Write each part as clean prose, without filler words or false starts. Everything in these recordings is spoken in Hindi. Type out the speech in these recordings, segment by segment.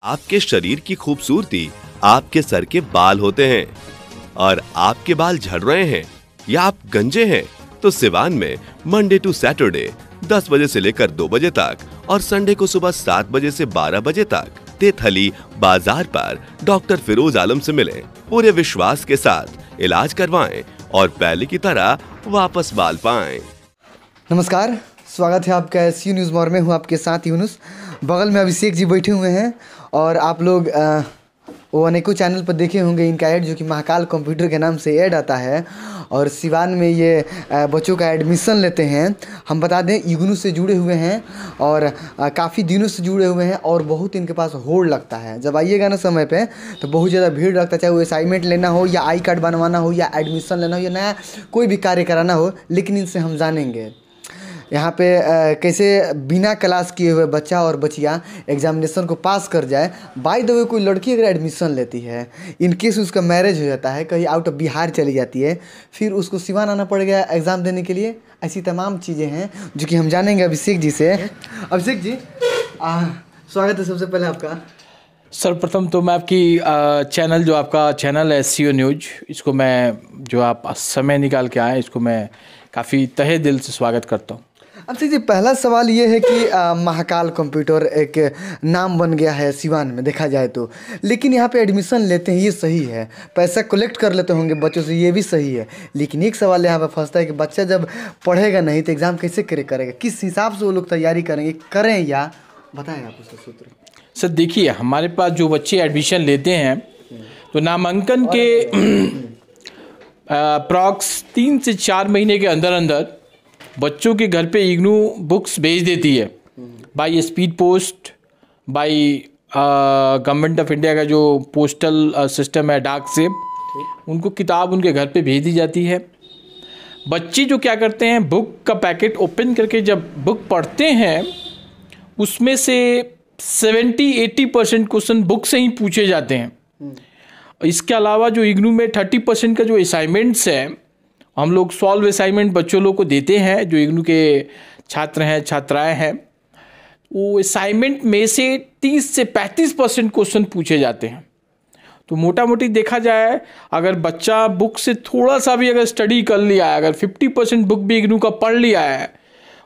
आपके शरीर की खूबसूरती आपके सर के बाल होते हैं और आपके बाल झड़ रहे हैं या आप गंजे हैं तो सिवान में मंडे टू सैटरडे 10 बजे से लेकर 2 बजे तक और संडे को सुबह 7 बजे से 12 बजे तक तेथली बाजार पर डॉक्टर फिरोज आलम से मिलें। पूरे विश्वास के साथ इलाज करवाएं और पहले की तरह वापस बाल पाएं। नमस्कार, स्वागत है आपका एसयू न्यूज़ मोर में। हूँ आपके साथ यूनुस। बगल में अभिषेक जी बैठे हुए हैं और आप लोग वो अनेकों चैनल पर देखे होंगे इनका ऐड, जो कि महाकाल कंप्यूटर के नाम से ऐड आता है और सिवान में ये बच्चों का एडमिशन लेते हैं। हम बता दें इग्नू से जुड़े हुए हैं और काफ़ी दिनों से जुड़े हुए हैं और बहुत इनके पास होड़ लगता है। जब आइएगा ना समय पे तो बहुत ज़्यादा भीड़ लगता है, चाहे वो असाइनमेंट लेना हो या आई कार्ड बनवाना हो या एडमिशन लेना हो या नया कोई भी कार्य कराना हो। लेकिन इनसे हम जानेंगे यहाँ पे कैसे बिना क्लास किए हुए बच्चा और बच्चियाँ एग्जामिनेशन को पास कर जाए। बाय द वे कोई लड़की अगर एडमिशन लेती है, इन केस उसका मैरिज हो जाता है, कहीं आउट ऑफ बिहार चली जाती है, फिर उसको सिवान आना पड़ गया एग्ज़ाम देने के लिए। ऐसी तमाम चीज़ें हैं जो कि हम जानेंगे अभिषेक जी से। अभिषेक जी, स्वागत है सबसे पहले आपका। सर्वप्रथम तो मैं आपकी चैनल, जो आपका चैनल है एसयू न्यूज, इसको मैं, जो आप समय निकाल के आए, इसको मैं काफ़ी तहे दिल से स्वागत करता हूँ। अभिषेक जी, पहला सवाल ये है कि महाकाल कंप्यूटर एक नाम बन गया है सिवान में देखा जाए तो, लेकिन यहाँ पे एडमिशन लेते हैं, ये सही है, पैसा कलेक्ट कर लेते होंगे बच्चों से, ये भी सही है। लेकिन एक सवाल यहाँ पे फंसता है कि बच्चा जब पढ़ेगा नहीं तो एग्ज़ाम कैसे करेगा, किस हिसाब से वो लोग तैयारी करेंगे, करें या बताएं आप उसका सूत्र। सर देखिए, हमारे पास जो बच्चे एडमिशन लेते हैं तो नामांकन के अप्रॉक्स 3 से 4 महीने के अंदर अंदर बच्चों के घर पे इग्नू बुक्स भेज देती है by speed post, by government of India का जो पोस्टल सिस्टम है, डाक से उनको किताब उनके घर पे भेज दी जाती है। बच्चे जो क्या करते हैं, बुक का पैकेट ओपन करके जब बुक पढ़ते हैं उसमें से 70-80% क्वेश्चन बुक से ही पूछे जाते हैं। इसके अलावा जो इग्नू में 30% का जो असाइनमेंट्स है, हम लोग सॉल्व असाइनमेंट बच्चों लोग को देते हैं जो इग्नू के छात्र हैं, छात्राएं हैं। वो असाइनमेंट में से 30 से 35% क्वेश्चन पूछे जाते हैं। तो मोटा मोटी देखा जाए, अगर बच्चा बुक से थोड़ा सा भी अगर स्टडी कर लिया है, अगर 50% बुक भी इग्नू का पढ़ लिया है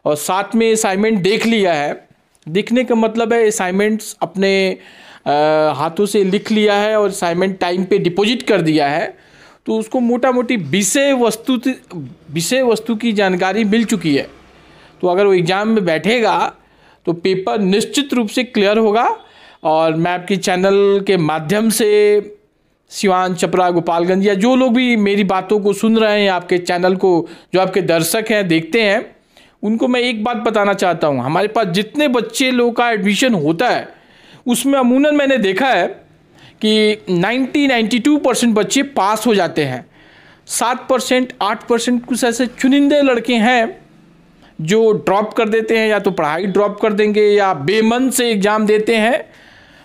और साथ में असाइनमेंट देख लिया है, देखने का मतलब है असाइनमेंट्स अपने हाथों से लिख लिया है और असाइनमेंट टाइम पे डिपॉजिट कर दिया है, तो उसको मोटा मोटी विषय वस्तु की जानकारी मिल चुकी है। तो अगर वो एग्ज़ाम में बैठेगा तो पेपर निश्चित रूप से क्लियर होगा। और मैं आपके चैनल के माध्यम से सिवान, छपरा, गोपालगंज या जो लोग भी मेरी बातों को सुन रहे हैं, आपके चैनल को जो आपके दर्शक हैं, देखते हैं, उनको मैं एक बात बताना चाहता हूँ। हमारे पास जितने बच्चे लोगों का एडमिशन होता है उसमें अमूमन मैंने देखा है कि 90-92% बच्चे पास हो जाते हैं। 7%, 8% कुछ ऐसे चुनिंदे लड़के हैं जो ड्रॉप कर देते हैं, या तो पढ़ाई ड्रॉप कर देंगे या बेमन से एग्ज़ाम देते हैं,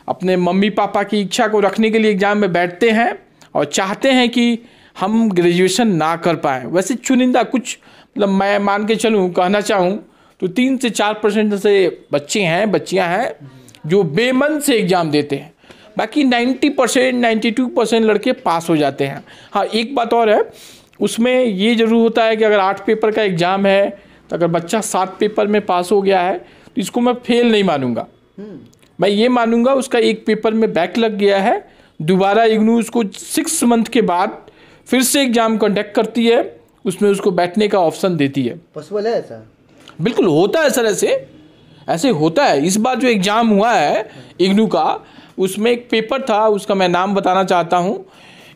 अपने मम्मी पापा की इच्छा को रखने के लिए एग्ज़ाम में बैठते हैं और चाहते हैं कि हम ग्रेजुएशन ना कर पाएँ। वैसे चुनिंदा कुछ, मतलब मैं मान के चलूँ, कहना चाहूँ तो 3 से 4% ऐसे बच्चे हैं, बच्चियाँ हैं जो बेमन से एग्ज़ाम देते हैं। बाकी 90%, 92% लड़के पास हो जाते हैं। हाँ, एक बात और है, उसमें ये ज़रूर होता है कि अगर 8 पेपर का एग्ज़ाम है तो अगर बच्चा 7 पेपर में पास हो गया है तो इसको मैं फेल नहीं मानूंगा। मैं ये मानूंगा उसका एक पेपर में बैक लग गया है, दोबारा इग्नू उसको 6 मंथ के बाद फिर से एग्ज़ाम कंडक्ट करती है, उसमें उसको बैठने का ऑप्शन देती है। पॉसिबल है ऐसा? बिल्कुल होता है सर, ऐसे होता है। इस बार जो एग्ज़ाम हुआ है इग्नू का, उसमें एक पेपर था, उसका मैं नाम बताना चाहता हूँ,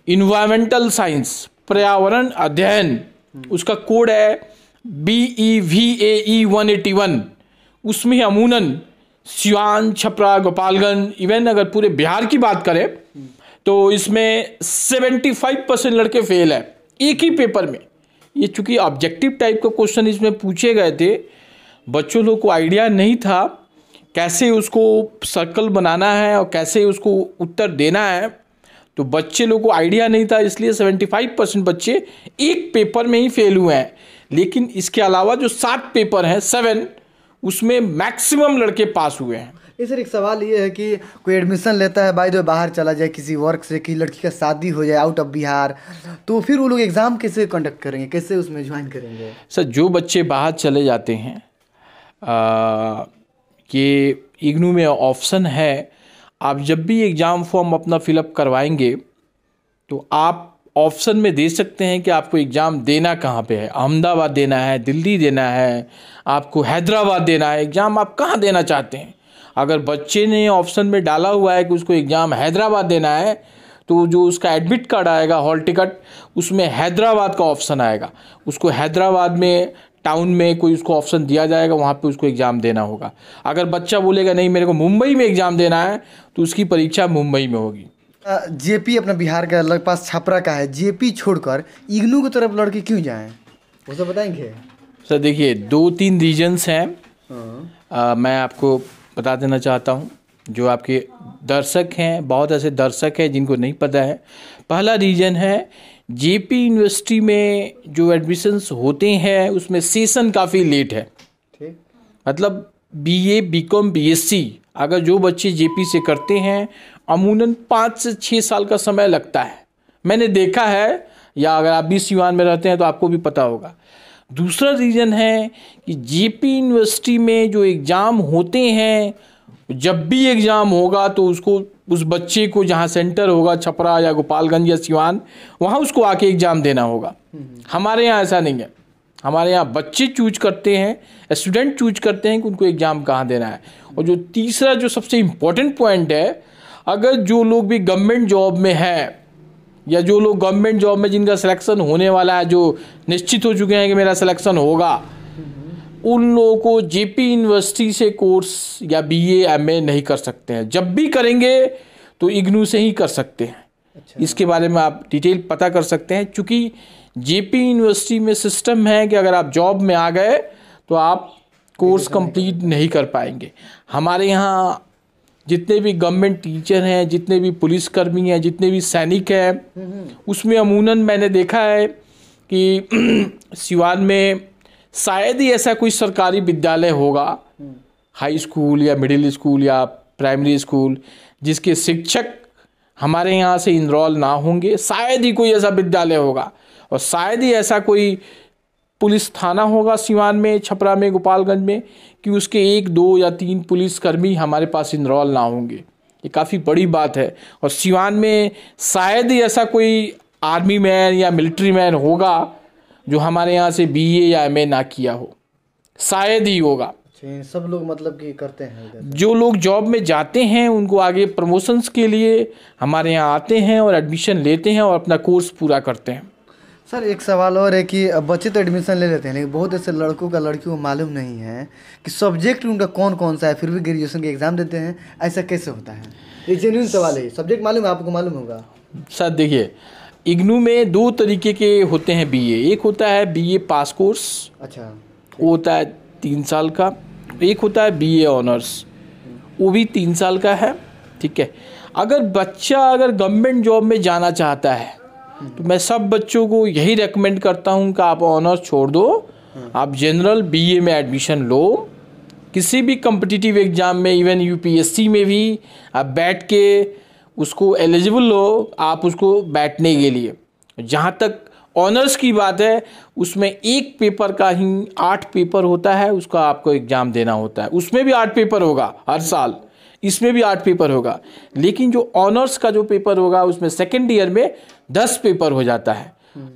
इन्वायरमेंटल साइंस, पर्यावरण अध्ययन, उसका कोड है BEVAE 181। उसमें अमूनन सिवान, छपरा, गोपालगंज, इवन अगर पूरे बिहार की बात करें तो इसमें 75% लड़के फेल है एक ही पेपर में। ये चूँकि ऑब्जेक्टिव टाइप का क्वेश्चन इसमें पूछे गए थे, बच्चों लोग को आइडिया नहीं था कैसे उसको सर्कल बनाना है और कैसे उसको उत्तर देना है, तो बच्चे लोग को आइडिया नहीं था, इसलिए 75% बच्चे एक पेपर में ही फेल हुए हैं। लेकिन इसके अलावा जो 7 पेपर हैं, 7, उसमें मैक्सिमम लड़के पास हुए हैं। ये सर एक सवाल ये है कि कोई एडमिशन लेता है, बाय द वे बाहर चला जाए किसी वर्क से, कि लड़की का शादी हो जाए आउट ऑफ बिहार, तो फिर वो लोग एग्ज़ाम कैसे कंडक्ट करेंगे, कैसे उसमें ज्वाइन करेंगे? सर जो बच्चे बाहर चले जाते हैं ये इग्नू में ऑप्शन है, आप जब भी एग्ज़ाम फॉर्म अपना फिलअप करवाएंगे तो आप ऑप्शन में दे सकते हैं कि आपको एग्ज़ाम देना कहाँ पे है। अहमदाबाद देना है, दिल्ली देना है, आपको हैदराबाद देना है, एग्ज़ाम आप कहाँ देना चाहते हैं। अगर बच्चे ने ऑप्शन में डाला हुआ है कि उसको एग्ज़ाम हैदराबाद देना है तो जो उसका एडमिट कार्ड आएगा, हॉल टिकट, उसमें हैदराबाद का ऑप्शन आएगा। उसको हैदराबाद में टाउन में कोई उसको ऑप्शन दिया जाएगा, वहाँ पे उसको एग्ज़ाम देना होगा। अगर बच्चा बोलेगा नहीं मेरे को मुंबई में एग्ज़ाम देना है तो उसकी परीक्षा मुंबई में होगी। जेपी अपना बिहार का अलग पास छपरा का है, जेपी छोड़कर इग्नू की तरफ लड़के क्यों जाएं, वो सब बताएंगे? सर देखिए 2-3 रीजन्स हैं, मैं आपको बता देना चाहता हूँ। जो आपके दर्शक हैं, बहुत ऐसे दर्शक हैं जिनको नहीं पता है। पहला रीज़न है जेपी यूनिवर्सिटी में जो एडमिशन्स होते हैं उसमें सेशन काफ़ी लेट है। ठीक, मतलब बीए, बीकॉम, बीएससी अगर जो बच्चे जेपी से करते हैं अमूमन 5 से 6 साल का समय लगता है, मैंने देखा है, या अगर आप भी सिवान में रहते हैं तो आपको भी पता होगा। दूसरा रीज़न है कि जेपी यूनिवर्सिटी में जो एग्ज़ाम होते हैं, जब भी एग्ज़ाम होगा तो उसको, उस बच्चे को जहाँ सेंटर होगा छपरा या गोपालगंज या सिवान, वहाँ उसको आके एग्ज़ाम देना होगा। हमारे यहाँ ऐसा नहीं है। हमारे यहाँ बच्चे चूज करते हैं, स्टूडेंट चूज करते हैं कि उनको एग्ज़ाम कहाँ देना है। और जो तीसरा जो सबसे इम्पोर्टेंट पॉइंट है, अगर जो लोग भी गवर्नमेंट जॉब में हैं या जो लोग गवर्नमेंट जॉब में जिनका सिलेक्शन होने वाला है, जो निश्चित हो चुके हैं कि मेरा सिलेक्शन होगा, उन लोगों को जेपी यूनिवर्सिटी से कोर्स या बीए, एमए नहीं कर सकते हैं। जब भी करेंगे तो इग्नू से ही कर सकते हैं। अच्छा। इसके बारे में आप डिटेल पता कर सकते हैं, क्योंकि जेपी यूनिवर्सिटी में सिस्टम है कि अगर आप जॉब में आ गए तो आप कोर्स कंप्लीट नहीं कर पाएंगे। हमारे यहाँ जितने भी गवर्नमेंट टीचर हैं, जितने भी पुलिसकर्मी हैं, जितने भी सैनिक हैं, उसमें अमूमन मैंने देखा है कि सिवान में शायद ही ऐसा कोई सरकारी विद्यालय होगा, हाई स्कूल या मिडिल स्कूल या प्राइमरी स्कूल, जिसके शिक्षक हमारे यहाँ से इनरोल ना होंगे। शायद ही कोई ऐसा विद्यालय होगा, और शायद ही ऐसा कोई पुलिस थाना होगा सिवान में, छपरा में, गोपालगंज में, कि उसके 1, 2 या 3 पुलिसकर्मी हमारे पास इनरोल ना होंगे। ये काफ़ी बड़ी बात है। और सिवान में शायद ही ऐसा कोई आर्मी मैन या मिलिट्री मैन होगा जो हमारे यहाँ से बीए या एमए ना किया हो, शायद ही होगा। सब लोग मतलब कि करते हैं, जो लोग जॉब में जाते हैं उनको आगे प्रमोशंस के लिए हमारे यहाँ आते हैं और एडमिशन लेते हैं और अपना कोर्स पूरा करते हैं। सर एक सवाल और है कि बच्चे तो एडमिशन ले लेते हैं, लेकिन बहुत ऐसे लड़कों का लड़कियों को मालूम नहीं है कि सब्जेक्ट उनका कौन कौन सा है, फिर भी ग्रेजुएशन के एग्ज़ाम देते हैं। ऐसा कैसे होता है? ये जेन्युइन सवाल है। सब्जेक्ट मालूम है, आपको मालूम होगा। सर देखिए, इग्नू में 2 तरीके के होते हैं बीए। एक होता है बीए पास कोर्स, अच्छा, वो होता है 3 साल का। एक होता है बीए ऑनर्स, वो भी 3 साल का है। ठीक है, अगर बच्चा अगर गवर्नमेंट जॉब में जाना चाहता है तो मैं सब बच्चों को यही रेकमेंड करता हूं कि आप ऑनर्स छोड़ दो, आप जनरल बीए में एडमिशन लो। किसी भी कॉम्पिटिटिव एग्ज़ाम में, इवन यूपीएससी में भी आप बैठ के उसको एलिजिबल लो, आप उसको बैठने के लिए। जहाँ तक ऑनर्स की बात है, उसमें एक पेपर का ही 8 पेपर होता है, उसका आपको एग्ज़ाम देना होता है। उसमें भी 8 पेपर होगा हर साल, इसमें भी 8 पेपर होगा। लेकिन जो ऑनर्स का जो पेपर होगा उसमें सेकेंड ईयर में 10 पेपर हो जाता है।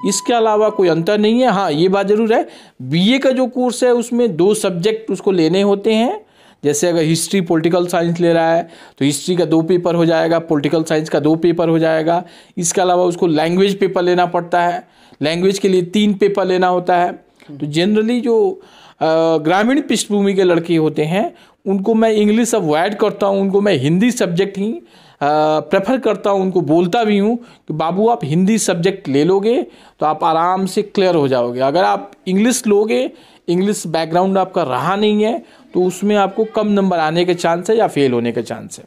इसके अलावा कोई अंतर नहीं है। हाँ, ये बात ज़रूर है, बीए का जो कोर्स है उसमें 2 सब्जेक्ट उसको लेने होते हैं। जैसे अगर हिस्ट्री पॉलिटिकल साइंस ले रहा है तो हिस्ट्री का 2 पेपर हो जाएगा, पॉलिटिकल साइंस का 2 पेपर हो जाएगा। इसके अलावा उसको लैंग्वेज पेपर लेना पड़ता है, लैंग्वेज के लिए 3 पेपर लेना होता है। तो जनरली जो ग्रामीण पृष्ठभूमि के लड़के होते हैं उनको मैं इंग्लिश अवॉइड करता हूँ, उनको मैं हिंदी सब्जेक्ट ही प्रेफर करता हूँ। उनको बोलता भी हूँ कि बाबू आप हिंदी सब्जेक्ट ले लोगे तो आप आराम से क्लियर हो जाओगे। अगर आप इंग्लिश लोगे, इंग्लिश बैकग्राउंड आपका रहा नहीं है, तो उसमें आपको कम नंबर आने के चांस है या फेल होने के चांस है।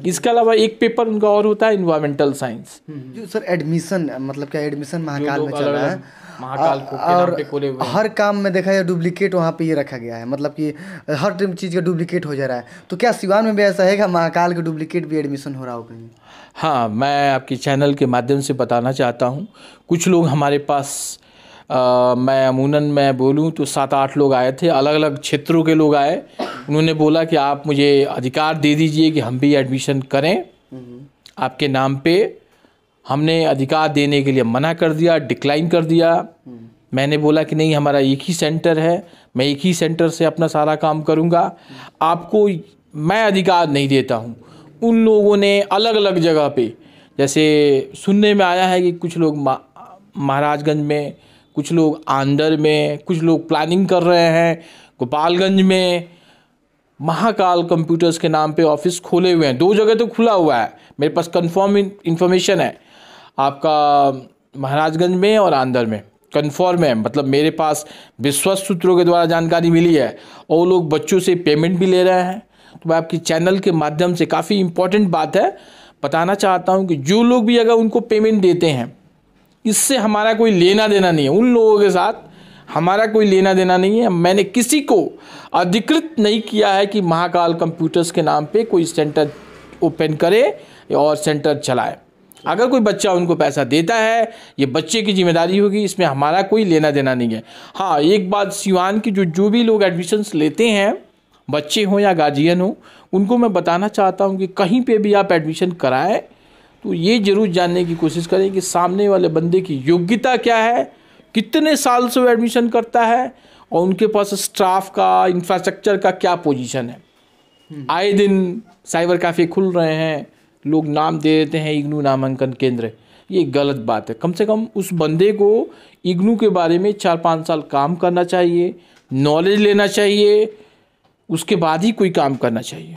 इसके अलावा एक पेपर उनका और होता है इन्वायरमेंटल साइंस। जो सर एडमिशन मतलब क्या एडमिशन महाकाल में चल रहा है महाकाल के नाम पे खोले हुए हैं। हर काम में देखा जाए डुप्लीकेट वहाँ पे ये रखा गया है, मतलब कि हर चीज़ का डुप्लीकेट हो जा रहा है। तो क्या सिवान में भी ऐसा है कि महाकाल के डुप्लीकेट भी एडमिशन हो रहा हो कहीं? हाँ, मैं आपके चैनल के माध्यम से बताना चाहता हूँ। कुछ लोग हमारे पास मैं अमूनन मैं बोलूँ तो 7-8 लोग आए थे, अलग अलग क्षेत्रों के लोग आए। उन्होंने बोला कि आप मुझे अधिकार दे दीजिए कि हम भी एडमिशन करें आपके नाम पे। हमने अधिकार देने के लिए मना कर दिया, डिक्लाइन कर दिया। मैंने बोला कि नहीं, हमारा एक ही सेंटर है, मैं एक ही सेंटर से अपना सारा काम करूँगा, आपको मैं अधिकार नहीं देता हूँ। उन लोगों ने अलग अलग जगह पे, जैसे सुनने में आया है कि कुछ लोग महाराजगंज में, कुछ लोग आंदर में, कुछ लोग प्लानिंग कर रहे हैं गोपालगंज में महाकाल कंप्यूटर्स के नाम पे ऑफिस खोले हुए हैं। 2 जगह तो खुला हुआ है, मेरे पास कंफर्म इन्फॉर्मेशन है आपका, महाराजगंज में और आंदर में कंफर्म है। मतलब मेरे पास विश्वस्त सूत्रों के द्वारा जानकारी मिली है, और वो लोग बच्चों से पेमेंट भी ले रहे हैं। तो मैं आपकी चैनल के माध्यम से काफ़ी इम्पोर्टेंट बात है बताना चाहता हूँ कि जो लोग भी अगर उनको पेमेंट देते हैं, इससे हमारा कोई लेना देना नहीं है, उन लोगों के साथ हमारा कोई लेना देना नहीं है। मैंने किसी को अधिकृत नहीं किया है कि महाकाल कंप्यूटर्स के नाम पे कोई सेंटर ओपन करे और सेंटर चलाए। अगर कोई बच्चा उनको पैसा देता है, ये बच्चे की जिम्मेदारी होगी, इसमें हमारा कोई लेना देना नहीं है। हाँ, एक बात, सिवान की जो भी लोग एडमिशन्स लेते हैं, बच्चे हों या गार्जियन हो, उनको मैं बताना चाहता हूँ कि कहीं पे भी आप एडमिशन कराएं तो ये जरूर जानने की कोशिश करें कि सामने वाले बंदे की योग्यता क्या है, कितने साल से वो एडमिशन करता है, और उनके पास स्टाफ का, इंफ्रास्ट्रक्चर का क्या पोजीशन है। आए दिन साइबर कैफ़े खुल रहे हैं, लोग नाम दे देते हैं इग्नू नामांकन केंद्र, ये गलत बात है। कम से कम उस बंदे को इग्नू के बारे में 4-5 साल काम करना चाहिए, नॉलेज लेना चाहिए, उसके बाद ही कोई काम करना चाहिए।